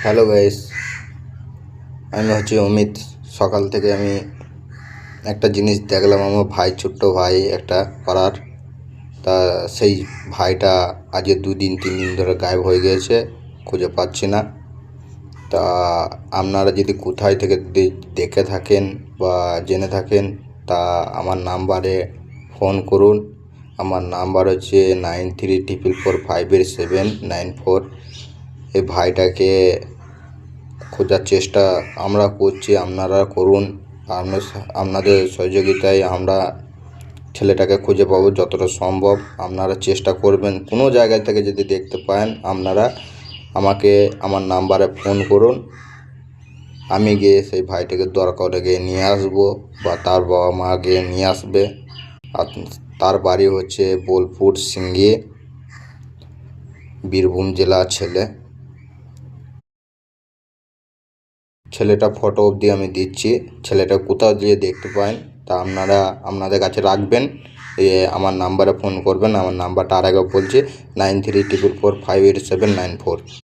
Hello guys, আমি অমিত। সকাল থেকে আমি একটা জিনিস দেখলাম, আমার ভাই, ছোট্ট ভাই একটা পাড়ার। তা সেই ভাইটা আজ 2 দিন 3 দিন ধরে গায়েব হয়ে গিয়েছে, খুঁজে পাচ্ছি না। তা আপনারা যদি কোথায় থেকে দেখে থাকেন বা জেনে থাকেন, তা আমার নাম্বারে ফোন করুন। আমার নাম্বার হচ্ছে 9344458794। এই ভাইটাকে খোঁজার চেষ্টা আমরা করছি, আপনারা করুন। আপনাদের সহযোগিতায় আমরা ছেলেটাকে খুঁজে পাবো যতটা সম্ভব। আপনারা চেষ্টা করবেন, কোনো জায়গা থেকে যদি দেখতে পান আপনারা আমাকে আমার নাম্বারে ফোন করুন। আমি গিয়ে সেই ভাইটাকে দরকারে গিয়ে নিয়ে আসবো, বা তার বাবা মা গিয়ে নিয়ে আসবে। আর তার বাড়ি হচ্ছে বোলপুর সিঙ্গি, বীরভূম জেলার ছেলে। ছেলেটা ফটো অবধি আমি দিচ্ছি, ছেলেটা কোথাও দিয়ে দেখতে পান তা আপনারা আপনাদের কাছে রাখবেন। আমার নাম্বারে ফোন করবেন। আমার নাম্বারটা আর একবার বলছি, 9344458794।